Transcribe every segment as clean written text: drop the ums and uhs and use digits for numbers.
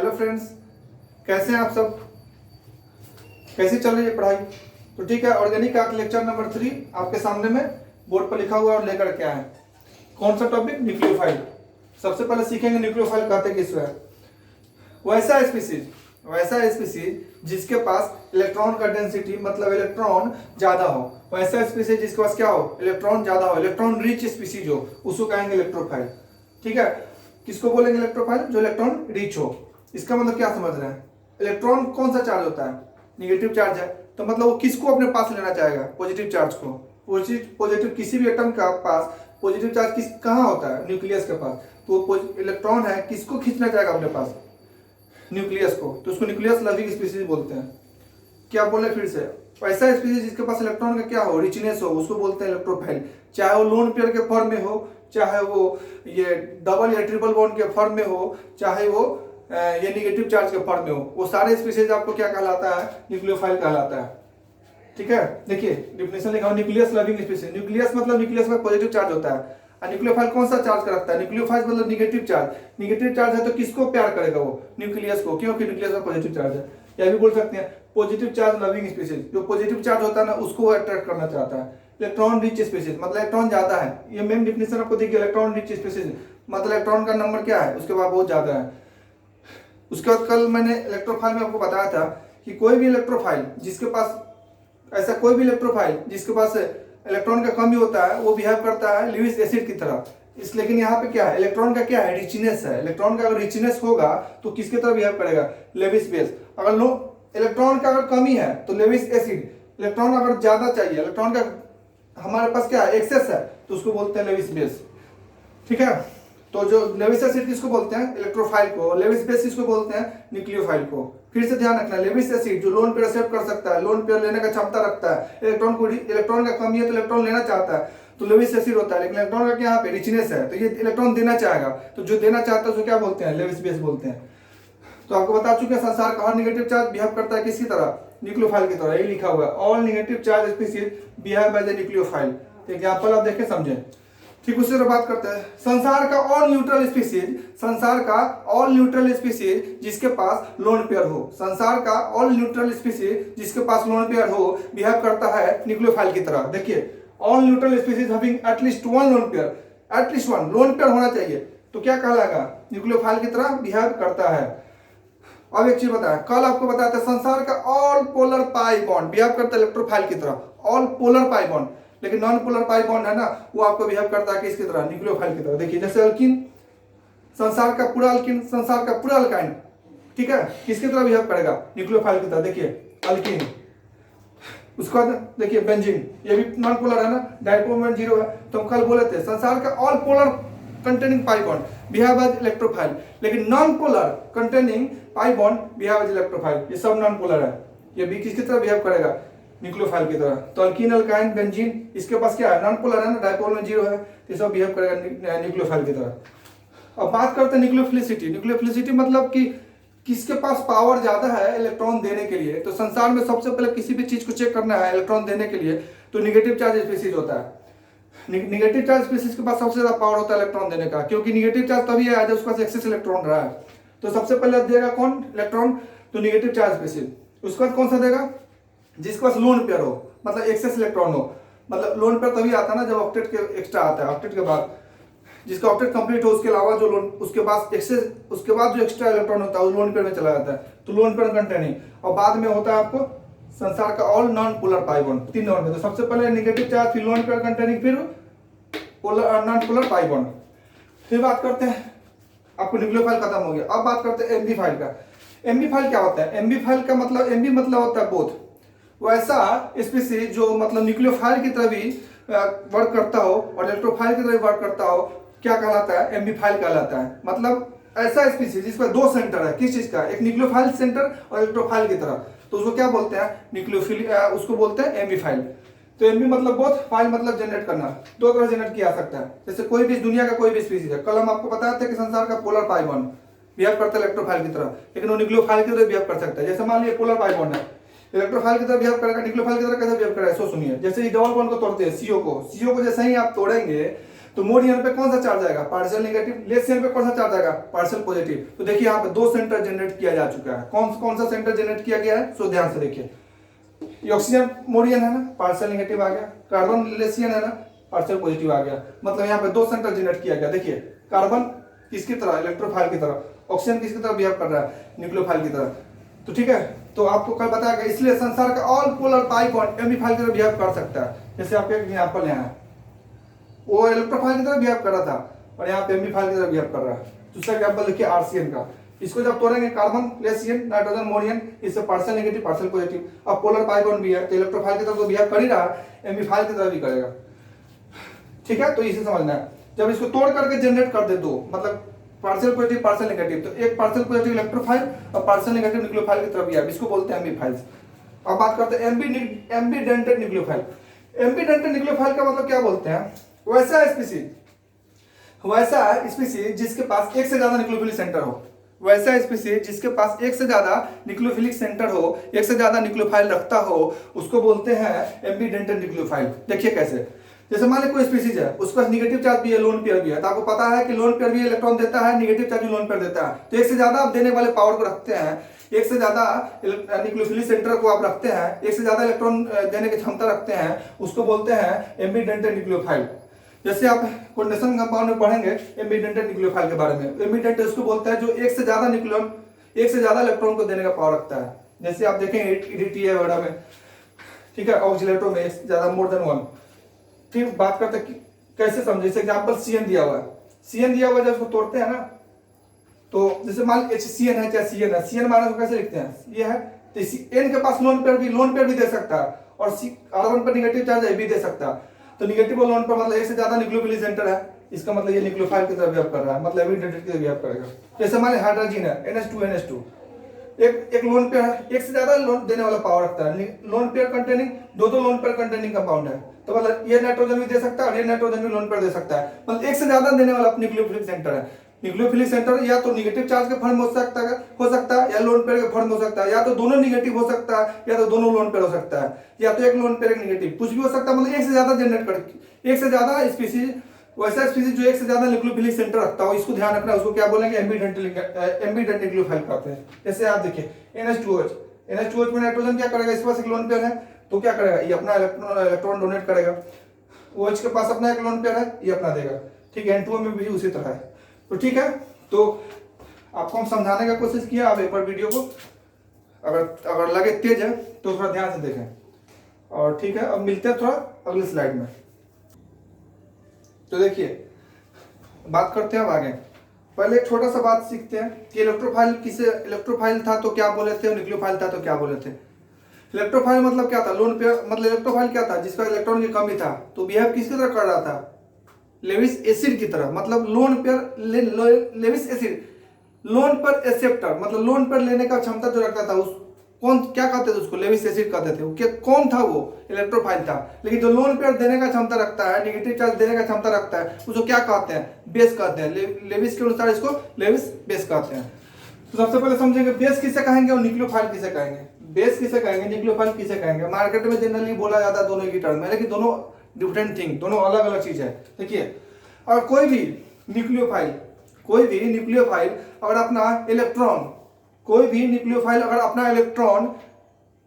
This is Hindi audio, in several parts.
हेलो फ्रेंड्स, कैसे हैं आप सब? कैसी चल रही है पढ़ाई? तो ठीक है, ऑर्गेनिक का लेक्चर नंबर 3 आपके सामने में बोर्ड पर लिखा हुआ है और लेकर के आए। कौन सा टॉपिक? न्यूक्लियोफाइल। सबसे पहले सीखेंगे न्यूक्लियोफाइल कहते किसको है। वैसा स्पीसीज जिसके पास इलेक्ट्रॉन का डेंसिटी मतलब इलेक्ट्रॉन ज्यादा हो, वैसा स्पीसीज जिसके पास क्या हो, इलेक्ट्रॉन ज्यादा हो, इलेक्ट्रॉन रिच स्पीसीज हो, उसको कहेंगे इलेक्ट्रोफाइल। ठीक है, किसको बोलेंगे इलेक्ट्रोफाइल? जो इलेक्ट्रॉन रिच हो। इसका मतलब क्या समझ रहे हैं? इलेक्ट्रॉन कौन सा चार्ज होता है? निगेटिव चार्ज है, तो मतलब वो किसको अपने पास लेना चाहेगा? पॉजिटिव चार्ज को। पॉजिटिव किसी भी एटम का पास पॉजिटिव चार्ज किस कहाँ होता है? न्यूक्लियस के पास। तो इलेक्ट्रॉन है, किसको खींचना चाहेगा अपने पास? न्यूक्लियस को। तो उसको न्यूक्लियस लविंग स्पीसीज बोलते हैं। क्या बोले फिर से? ऐसा स्पीसीज जिसके पास इलेक्ट्रॉन का क्या हो, रिचनेस हो, उसको बोलते हैं इलेक्ट्रोफाइल। चाहे वो लोन पेयर के फॉर्म में हो, चाहे वो ये डबल या ट्रिपल बॉन्ड के फॉर्म में हो, चाहे वो ये निगेटिव चार्ज के फॉर्म में हो, वो सारे स्पीसीज आपको क्या कहलाता है? न्यूक्लियोफाइल कहलाता है। ठीक है, देखिए डिफिनेशन लिखा हुआ, न्यूक्लियस लविंग स्पीसीज। न्यूक्लियस मतलब न्यूक्लियस में पॉजिटिव चार्ज होता है, और न्यूक्लियोफाइल कौन सा चार्ज रखता है? न्यूक्लियोफाइल मतलब निगेटिव चार्ज। निगेटिव चार्ज है तो किसको प्यार करेगा वो? न्यूक्लियस को, क्योंकि न्यूक्लियस में पॉजिटिव चार्ज है। या भी बोल सकते हैं पॉजिटिव चार्ज लविंग स्पीसीज। जो पॉजिटिव चार्ज होता है ना, उसको अट्रैक्ट करना चाहता है। इलेक्ट्रॉन रिच स्पीसीज मतलब इलेक्ट्रॉन ज्यादा है। ये मेन डिफिनेशन आपको देखिए, इलेक्ट्रॉन रिच स्पीसीज मतलब इलेक्ट्रॉन का नंबर क्या है, उसके बाद बहुत ज्यादा है। उसके बाद कल मैंने इलेक्ट्रोफाइल में आपको बताया था कि कोई भी इलेक्ट्रोफाइल जिसके पास ऐसा कोई भी इलेक्ट्रोफाइल जिसके पास इलेक्ट्रॉन का कमी होता है, वो बिहेव करता है ल्यूइस एसिड की तरह। लेकिन यहाँ पे क्या है, इलेक्ट्रॉन का क्या है? रिचनेस है। इलेक्ट्रॉन का अगर रिचनेस होगा तो किसके तरह बिहेव करेगा? Lewis base. अगर लो इलेक्ट्रॉन का अगर कमी है तो लेविस एसिड। इलेक्ट्रॉन अगर ज्यादा चाहिए, इलेक्ट्रॉन का हमारे पास क्या है, एक्सेस है, तो उसको बोलते हैं लेविस बेस। ठीक है, तो जो लेविस एसिड किसको बोलते हैं? इलेक्ट्रोफाइल को। लेविस बेस किसको बोलते हैं? न्यूक्लियोफाइल को। फिर से ध्यान रखना, लेविस एसिड जो लोन पेयर एक्सेप्ट कर सकता है, लोन पेयर लेने का क्षमता रखता है, इलेक्ट्रॉन का कमी है तो इलेक्ट्रॉन लेना चाहता है, तो लेविस एसिड होता है। लेकिन इलेक्ट्रॉन का क्या यहाँ पे रिचनेस है, तो ये इलेक्ट्रॉन देना चाहेगा, तो जो देना चाहता है उसको क्या बोलते हैं? लेविस बेस बोलते हैं। तो आपको बता चुके हैं संसार का हर नेगेटिव चार्ज बिहेव करता है किसकी तरह? न्यूक्लियोफाइल की तरह। यही लिखा हुआ है, all negative charge species behave as a nucleophile. Example आप देखें समझें। ठीक, उससे बात करते हैं संसार का ऑल न्यूट्रल स्पीसीज जिसके पास लोन पेयर हो। संसार का ऑल न्यूट्रल स्पीसीज जिसके पास लोन पेयर हो बिहेव करता है न्यूक्लियोफाइल की तरह। देखिए, all neutral species having at least one lone pair, at least one lone pair होना चाहिए, तो क्या कहलाएगा? न्यूक्लियोफाइल की तरह बिहेव करता है। अब एक चीज बताया, कल आपको बताया था संसार का ऑल पोलर पाई बॉन्ड बिहेव करता है इलेक्ट्रोफाइल की तरह। ऑल पोलर पाई बॉन्ड, लेकिन नॉन पोलर पाई बॉन्ड है ना, वो आपको बिहेव करता है किसकी तरह? न्यूक्लियोफाइल की तरह। देखिए जैसे अल्किन, संसार का पूरा अल्किन, संसार का पूरा अल्काइन, ठीक है, किसकी तरह बिहेव करेगा? न्यूक्लियोफाइल की तरह। देखिए अल्किन, उसके बाद देखिए बेंजीन, ये भी नॉन पोलर है ना, डायपोल मोमेंट 0 है। तो हम कल बोले थे संसार का all polar containing pi bond behave as electrophile, लेकिन non polar containing pi bond behave as electrophile. ये सब नॉन पोलर है, ये भी किसकी तरह बिहेव करेगा? न्यूक्लियोफाइल की तरह। तो अल्कीन, अल्काइन, बेंजीन, इसके पास क्या है? नॉन पोलर है ना, डायपोल में 0 है, ये सब बिहेव करेगा न्यूक्लियोफाइल की तरह। अब बात करते हैं न्यूक्लियोफिलिसिटी। न्यूक्लियोफिलिसिटी मतलब कि किसके पास पावर ज्यादा है इलेक्ट्रॉन देने के लिए। तो संसार में सबसे पहले किसी भी चीज को चेक करना है इलेक्ट्रॉन देने के लिए, तो निगेटिव चार्ज स्पीसीज होता है। निगेटिव चार्ज स्पीसीज के पास सबसे ज्यादा पावर होता है इलेक्ट्रॉन देने का, क्योंकि निगेटिव चार्ज तभी है जब उसके पास एक्सेस इलेक्ट्रॉन रहा है। तो सबसे पहले देगा कौन? इलेक्ट्रॉन। तो निगेटिव चार्ज स्पीसीज। उसके बाद कौन सा देगा? जिसके पास लोन पेयर हो, मतलब एक्सेस इलेक्ट्रॉन हो। मतलब लोन पेयर तभी आता है ना जब ऑक्टेट के एक्स्ट्रा आता है। ऑक्टेट के बाद जिसका ऑक्टेट कंप्लीट हो, उसके अलावा जो लोन, उसके पास एक्सेस, उसके बाद जो एक्स्ट्रा इलेक्ट्रॉन होता है वो लोन पेयर में चला जाता है, तो लोन पेयर कंटेनिंग। और बाद में होता है आपको संसार का all non polar pi bond, 3 number में। तो सबसे पहले नेगेटिव चार्ज, फिर लोन पेयर कंटेनिंग, फिर polar non polar pi bond. फिर बात करते हैं, आपको न्यूक्लियोफाइल खत्म हो गया। अब बात करते हैं एम्बी फाइल का। एम्बी फाइल क्या होता है? एम्बी फाइल का मतलब, एम्बी मतलब होता है बोथ। वैसा स्पीसीज जो मतलब न्यूक्लियोफाइल की तरह भी वर्क करता हो और इलेक्ट्रोफाइल की तरह भी वर्क करता हो, क्या कहलाता है? एम्बीफाइल कहलाता है। मतलब ऐसा स्पीसीज जिसका 2 सेंटर है, किस चीज का? एक न्यूक्लियोफाइल सेंटर और इलेक्ट्रोफाइल की तरह, तो उसको क्या बोलते हैं? न्यूक्लियोफिल, उसको बोलते हैं एम्बीफाइल। तो एम्बी मतलब बोथ, फाइल मतलब जनरेट करना। 2 तरह जनरेट किया जा सकता है। जैसे कोई भी दुनिया का कोई भी स्पीसीज है, कल हम आपको बताया था कि संसार का पोलर पाई बॉन्ड बिहेव करता है इलेक्ट्रोफाइल की तरह, लेकिन वो न्यूक्लियोफाइल की तरह बिहेव कर सकता है। जैसे मान लीजिए पोलर पाई बॉन्ड है, इलेक्ट्रोफाइल की तरह बिहेव करेगा, न्यूक्लियोफाइल की तरह कैसे बिहेव करेगा? सो सुनिए, जैसे ही डबल बॉन्ड को तोड़ते हैं, सीओ को जैसे ही आप तोड़ेंगे तो मोर एन पे कौन सा चार्ज आएगा, पार्शियल नेगेटिव, लेस एन पे कौन सा चार्ज आएगा, पार्शियल पॉजिटिव। तो देखिए यहाँ पे दो सेंटर जनरेट किया जा चुका है। कौन कौन सा सेंटर जनरेट किया गया है, सो ध्यान से देखिए। ऑक्सीजन मोरियन है ना, पार्शियल नेगेटिव आ गया, कार्बन लेसियन है ना, पार्शियल पॉजिटिव आ गया। मतलब यहाँ पे दो सेंटर जनरेट किया गया। देखिए कार्बन किसकी तरह, इलेक्ट्रोफाइल की तरह, ऑक्सीजन किसकी तरह बिहेव कर रहा है, न्यूक्लियोफाइल की तरह। तो ठीक है, तो आपको कल बताया गया, इसलिए संसार का ऑल पोलर पाई बॉन्ड एम्फीफाइल की तरह बिहेव कर सकता है। जैसे आपके एग्जाम्पल यहाँ है, वो इलेक्ट्रोफाइल की तरह बिहेव कर रहा था और यहाँ पे एम्फीफाइल की तरह बिहेव कर रहा है। दूसरा एग्जाम्पल देखिए आरसीएन का, इसको जब तोड़ेंगे कार्बन लेसियन नाइट्रोजन मोरियन, इससे पार्शियल नेगेटिव पार्शियल पॉजिटिव। अब पोलर पाई बॉन्ड भी है तो इलेक्ट्रोफाइल की तरह तो बिहेव कर ही रहा है, एम्फीफाइल की तरह भी करेगा। ठीक है, तो इसे समझना है। जब इसको तोड़ करके जनरेट कर दे दो, मतलब पार्शियल पॉजिटिव पार्शियल नेगेटिव, तो एक पार्शियल पॉजिटिव इलेक्ट्रोफाइल और पार्शियल नेगेटिव न्यूक्लियोफाइल की तरफ भी है, इसको बोलते हैं एम्फीफाइल्स। अब बात करते हैं एम्बीडेंटेड न्यूक्लियोफाइल। एम्बीडेंटेड न्यूक्लियोफाइल का मतलब क्या बोलते हैं, वैसा स्पीसीज जिसके पास एक से ज्यादा न्यूक्लियोफिलिक सेंटर हो, वैसा स्पीसीज जिसके पास एक से ज्यादा न्यूक्लियोफिलिक सेंटर हो, एक से ज्यादा न्यूक्लियोफाइल रखता हो, उसको बोलते हैं एम्बीडेंटेड न्यूक्लियोफाइल। देखिए कैसे, जैसे मान लीजिए कोई स्पीसीज है, उसके पास नेगेटिव चार्ज भी है, लोन पेयर भी है, तो आपको पता है कि लोन पेयर भी इलेक्ट्रॉन देता है, नेगेटिव चार्ज भी लोन पेयर देता है। तो एक से ज्यादा आप देने वाले पावर को रखते हैं, एक से ज्यादा न्यूक्लियोफिलिक सेंटर को आप रखते हैं, एक से ज्यादा इलेक्ट्रॉन देने की क्षमता रखते हैं, उसको बोलते हैं एम्बीडेंटेड न्यूक्लियोफाइल। जैसे आप कोऑर्डिनेशन कंपाउंड में पढ़ेंगे एम्बीडेंटेड न्यूक्लियोफाइल के बारे में। एम्बीडेंट उसको बोलते हैं जो एक से ज्यादा इलेक्ट्रॉन को देने का पावर रखता है। जैसे आप देखेंगे EDTA वगैरह में, ठीक है, ऑक्सीलेटरों में ज्यादा मोर देन वन। फिर बात करते हैं कैसे समझे, जैसे एग्जांपल CN दिया हुआ है, CN दिया हुआ है, जब उसको तोड़ते हैं ना, तो जैसे मान HCN है चाहे CN है, CN माइनस को कैसे लिखते हैं, ये है, तो N के पास लोन पेयर भी दे सकता है, और कार्बन पर नेगेटिव चार्ज है भी दे सकता है। तो नेगेटिव लोन पर मतलब एक से ज्यादा न्यूक्लियोफिलिक सेंटर है, इसका मतलब ये न्यूक्लियोफाइल की तरह बिहेव कर रहा है, मतलब एम्बीडेंटेड की तरह बिहेव करेगा। जैसे मान हाइड्रोजन है NH2 एक लोन पेयर है, एक से ज्यादा लोन देने वाला पावर रखता है, लोन पेयर कंटेनिंग दो लोन पेयर कंटेनिंग कंपाउंड है, तो मतलब ये नाइट्रोजन भी दे सकता है और ये नाइट्रोजन भी लोन पेयर दे सकता है, मतलब एक से ज्यादा देने वाला न्यूक्लियोफिलिक सेंटर है। न्यूक्लियोफिलिक सेंटर या तो नेगेटिव चार्ज के फॉर्म में हो सकता है या लोन पेयर के फॉर्म में हो सकता है, या तो दोनों नेगेटिव हो सकता है या तो दोनों लोन पेयर हो सकता है, या तो एक लोन पेयर एक नेगेटिव, कुछ भी हो सकता है। मतलब एक से ज्यादा जनरेट करके, एक से ज्यादा स्पीसीज, वैसा स्पीसीज जो एक से ज्यादा न्यूक्लियोफिलिक सेंटर रखता हो, इसको ध्यान रखना, उसको क्या बोलेंगे, एम्बीडेंट न्यूक्लियोफाइल कहते हैं। जैसे आप देखिए NH2OH में नाइट्रोजन क्या करेगा, इसके पास एक लोन पेयर है, तो क्या करेगा, ये अपना इलेक्ट्रॉन डोनेट करेगा, OH के पास अपना एक लोन पेयर है, ये अपना देगा। ठीक है, N2O में भी उसी तरह है। तो ठीक है, तो आपको हम समझाने का कोशिश किया। आप एक बार वीडियो को अगर लगे तेज है तो थोड़ा ध्यान से देखें, और ठीक है, अब मिलते हैं थोड़ा अगले स्लाइड में। तो देखिए बात करते हैं अब आगे। पहले एक छोटा सा बात सीखते हैं कि इलेक्ट्रोफाइल था तो क्या बोले थे, और न्यूक्लियोफाइल था तो क्या बोले थे। इलेक्ट्रोफाइल मतलब क्या था, लोन पेयर, मतलब इलेक्ट्रोफाइल क्या था, जिसका इलेक्ट्रॉन की कमी था, तो बिहेव किसकी तरह कर रहा था, लेविस एसिड की तरह। मतलब lone pair Lewis acid, loan पर एक्सेप्टर, मतलब लोन पर लेने का क्षमता जो रखता था, उस कौन क्या कहते थे उसको, लेविस एसिड कहते थे। क्या कौन था वो, इलेक्ट्रोफाइल था। लेकिन जो लोन पेयर देने का क्षमता रखता है, नेगेटिव चार्ज देने का क्षमता रखता है, उसको क्या कहते हैं, बेस कहते हैं। लेविस के अनुसार इसको लेविस बेस कहते हैं। तो सबसे पहले समझेंगे बेस किसे कहेंगे और न्यूक्लियोफाइल किसे कहेंगे। बेस किसे कहेंगे, न्यूक्लियोफाइल किसे कहेंगे। मार्केट में जनरली बोला जाता है दोनों की टर्म में, लेकिन दोनों डिफरेंट थिंग, दोनों अलग अलग चीज है। देखिए, और कोई भी न्यूक्लियोफाइल अगर अपना इलेक्ट्रॉन, कोई भी न्यूक्लियोफाइल अगर अपना इलेक्ट्रॉन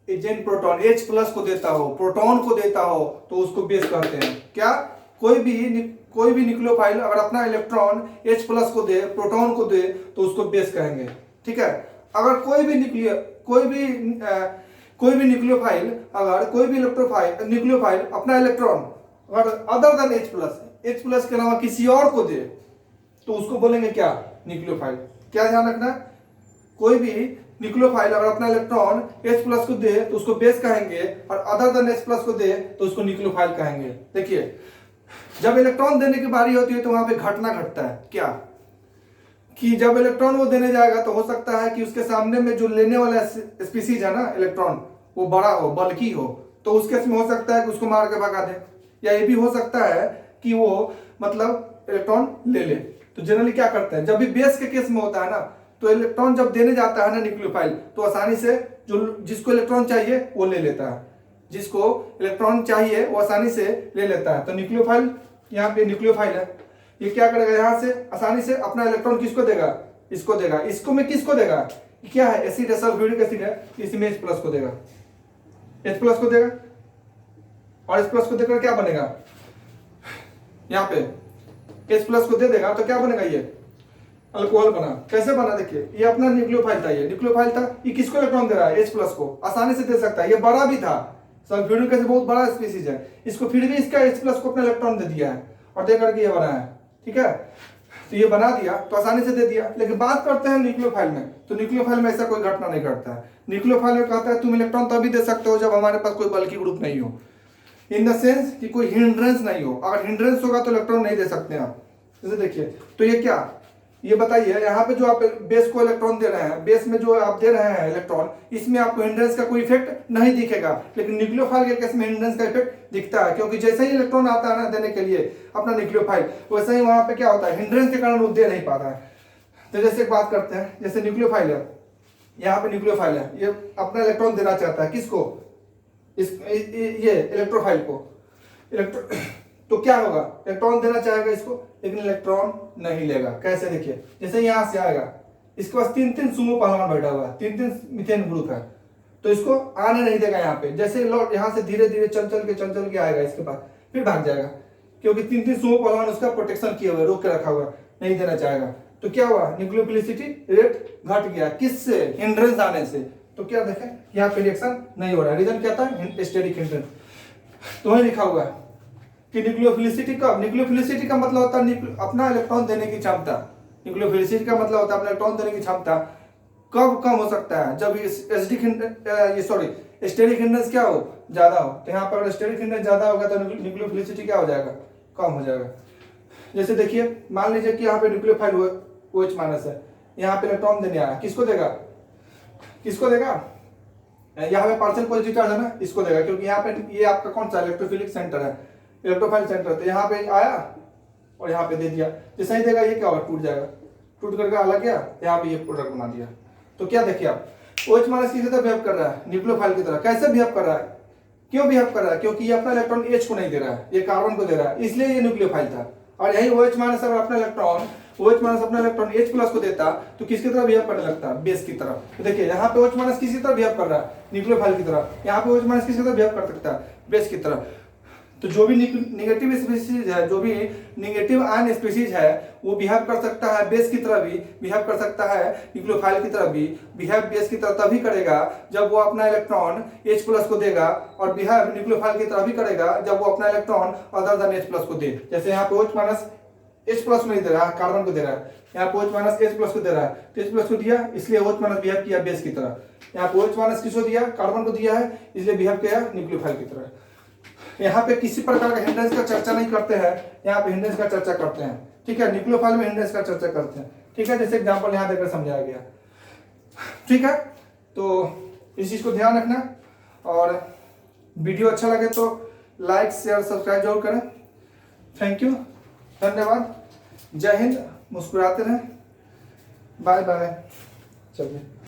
एजेंट प्रोटॉन H+ को देता हो, प्रोटॉन को देता हो, तो उसको बेस कहते हैं। क्या, कोई भी न्यूक्लियोफाइल अगर अपना इलेक्ट्रॉन H+ को दे, प्रोटॉन को दे, तो उसको बेस कहेंगे। ठीक है, अगर कोई भी न्यूक्लियोफाइल अपना इलेक्ट्रॉन अगर अदर देन H+ के अलावा किसी और को दे, तो उसको बोलेंगे क्या, न्यूक्लियोफाइल। क्या ध्यान रखना, कोई भी न्यूक्लियोफाइल अगर अपना इलेक्ट्रॉन H+ को दे तो उसको बेस कहेंगे, और अदर देन H+ को दे तो उसको न्यूक्लियोफाइल कहेंगे। देखिए, जब इलेक्ट्रॉन देने की बारी होती है तो वहां पे घटना घटता है, क्या कि जब इलेक्ट्रॉन वो देने जाएगा तो हो सकता है कि उसके सामने में जो लेने वाला स्पीसीज है ना इलेक्ट्रॉन, वो बड़ा हो, बल्कि हो, तो उस केस में हो सकता है कि उसको मार के भगा दे, या ये भी हो सकता है कि वो मतलब इलेक्ट्रॉन ले। तो जनरली क्या करते हैं, जब भी बेस के केस में होता है ना, तो इलेक्ट्रॉन जब देने जाता है ना न्यूक्लियोफाइल, तो आसानी से जिसको इलेक्ट्रॉन चाहिए वो ले लेता है, जिसको इलेक्ट्रॉन चाहिए वो आसानी से ले लेता है। तो न्यूक्लियोफाइल यहाँ पे न्यूक्लियोफाइल है, ये क्या करेगा, यहाँ से आसानी से अपना इलेक्ट्रॉन किसको देगा, इसको देगा। इसको में किसको देगा, क्या है एसिड है, सल्फ्यूरिक एसिड है, इसमें H प्लस को देगा, H प्लस को देगा, और H प्लस को देकर क्या बनेगा, यहाँ पे H प्लस को दे देगा तो क्या बनेगा, ये अल्कोहल बना। कैसे बना, देखिए ये अपना न्यूक्लियोफाइल था, ये न्यूक्लियोफाइल था, ये किसको इलेक्ट्रॉन दे रहा है, H प्लस को, आसानी से दे सकता है, ये बड़ा भी था, सल्फ्यूरिक एसिड बहुत बड़ा स्पीसीज है, इसको फिर भी इसका H प्लस को अपना इलेक्ट्रॉन दे दिया है और दे करके ये बना है, ठीक है। तो ये बना दिया तो आसानी से दे दिया। लेकिन बात करते हैं न्यूक्लियोफाइल में, तो न्यूक्लियोफाइल में ऐसा कोई घटना नहीं घटता है। न्यूक्लियोफाइल में कहता है तुम इलेक्ट्रॉन तभी दे सकते हो जब हमारे पास कोई बल्कि ग्रुप नहीं हो, इन द सेंस कि कोई हिंड्रेंस नहीं हो। अगर हिंड्रेंस होगा तो इलेक्ट्रॉन नहीं दे सकते आप। जैसे देखिए, तो ये क्या, ये बताइए, यहाँ पे जो आप बेस को इलेक्ट्रॉन दे रहे हैं, बेस में जो आप दे रहे हैं इलेक्ट्रॉन, इसमें आपको हिंड्रेंस का कोई इफेक्ट नहीं दिखेगा। लेकिन न्यूक्लियोफाइल के केस में हिंड्रेंस का इफेक्ट दिखता है, क्योंकि जैसे ही इलेक्ट्रॉन आता है ना देने के लिए अपना न्यूक्लियोफाइल, वैसे ही वहां पे क्या होता है, हिंड्रेंस के कारण वो दे नहीं पाता है। तो जैसे एक बात करते हैं, जैसे न्यूक्लियोफाइल है, यहाँ पे न्यूक्लियोफाइल है, ये अपना इलेक्ट्रॉन देना चाहता है, किसको, ये इलेक्ट्रोफाइल को, तो क्या होगा, इलेक्ट्रॉन देना चाहेगा इसको, लेकिन इलेक्ट्रॉन नहीं लेगा। कैसे, देखिए, जैसे यहां से आएगा, इसके पास 3-3 सुमो पहलवान बैठा हुआ है, 3-3 मीथेन ग्रुप है, तो इसको आने नहीं देगा यहाँ पे। जैसे लौट यहाँ से धीरे धीरे चल चल के आएगा इसके पास, फिर भाग जाएगा, क्योंकि 3-3 सुमो पहलवान उसका प्रोटेक्शन किया हुआ है, रोक के रखा हुआ, नहीं देना चाहेगा। तो क्या हुआ, न्यूक्लियोफिलिसिटी रेट घट गया, किससे, हिंड्रेंस आने से। तो क्या देखें, यहाँ पे रिएक्शन नहीं हो रहा है, रीजन क्या था, स्टेरिक हिंड्रेंस। तो वही लिखा हुआ है कि न्यूक्लियोफिलिसिटी कब, न्यूक्लियोफिलिसिटी का मतलब होता है अपना इलेक्ट्रॉन देने की क्षमता, न्यूक्लियोफिलिसिटी का मतलब होता है अपना इलेक्ट्रॉन देने की क्षमता कब कम हो सकता है, जब स्टेरिक हिंड्रेंस क्या हो, ज्यादा हो। तो यहाँ पर स्टेरिक हिंड्रेंस ज्यादा होगा तो न्यूक्लियोफिलिसिटी क्या हो जाएगा, कम हो जाएगा। जैसे देखिए, मान लीजिए कि यहाँ पे न्यूक्लियोफाइल OH माइनस है, यहाँ पे इलेक्ट्रॉन देने आया, किसको देगा, किसको देगा, यहाँ पे पार्शियल पॉजिटिव चार्ज है ना, इसको देगा, क्योंकि यहाँ पे ये आपका कौन सा इलेक्ट्रोफिलिक सेंटर है, इलेक्ट्रोफाइल सेंटर। तो यहाँ पे आया और यहाँ पे दे दिया, जैसे ही देगा ये क्या होगा, टूट जाएगा, टूट करके अलग गया, यहाँ पे ये प्रोडक्ट बना दिया। तो क्या देखिए आप, OH माइनस किसी तरह बिहेव कर रहा है, न्यूक्लियोफाइल की तरह। कैसे बिहेव कर रहा है, क्यों बिहेव कर रहा है, क्योंकि ये अपना इलेक्ट्रॉन H को नहीं दे रहा है, ये कार्बन को दे रहा है, इसलिए ये न्यूक्लियोफाइल था। और यही OH माइनस अगर अपना इलेक्ट्रॉन H प्लस को देता तो किसकी तरह बिहेव करने लगता, बेस की तरह। तो देखिए यहाँ पे OH माइनस किसी तरह बिहेव कर रहा है, न्यूक्लियोफाइल की तरह, यहाँ पे OH माइनस किसी तरह बिहेव कर सकता है, बेस की तरह। तो जो भी निगेटिव स्पीसीज है, जो भी निगेटिव आयन स्पीसीज है, वो बिहेव कर सकता है बेस की तरह भी, बिहेव कर सकता है न्यूक्लियोफाइल की तरह भी। बिहेव बेस की तरह तभी करेगा जब वो अपना इलेक्ट्रॉन H प्लस को देगा, और बिहेव न्यूक्लियोफाइल की तरह भी करेगा जब वो अपना electron other than H plus को दे। जैसे यहाँ पे OH माइनस H प्लस नहीं दे रहा है, कार्बन को दे रहा है, यहाँ पे OH माइनस H प्लस को दे रहा है, तो H प्लस को दिया इसलिए OH माइनस बिहेव किया बेस की तरह। यहाँ पे OH माइनस किसको दिया, कार्बन को दिया है, इसलिए बिहेव किया न्यूक्लियोफाइल की तरह। यहाँ पे किसी प्रकार का हिंड्रेंस का चर्चा नहीं करते हैं, यहाँ पे हिंड्रेंस का चर्चा करते हैं, ठीक है। न्यूक्लियोफाइल में हिंड्रेंस का चर्चा करते हैं, ठीक है। जैसे एग्जांपल यहाँ देकर समझाया गया, ठीक है। तो इस चीज को ध्यान रखना, और वीडियो अच्छा लगे तो लाइक शेयर सब्सक्राइब जरूर करें। थैंक यू, धन्यवाद, जय हिंद, मुस्कुराते रहें, बाय बाय, चलिए।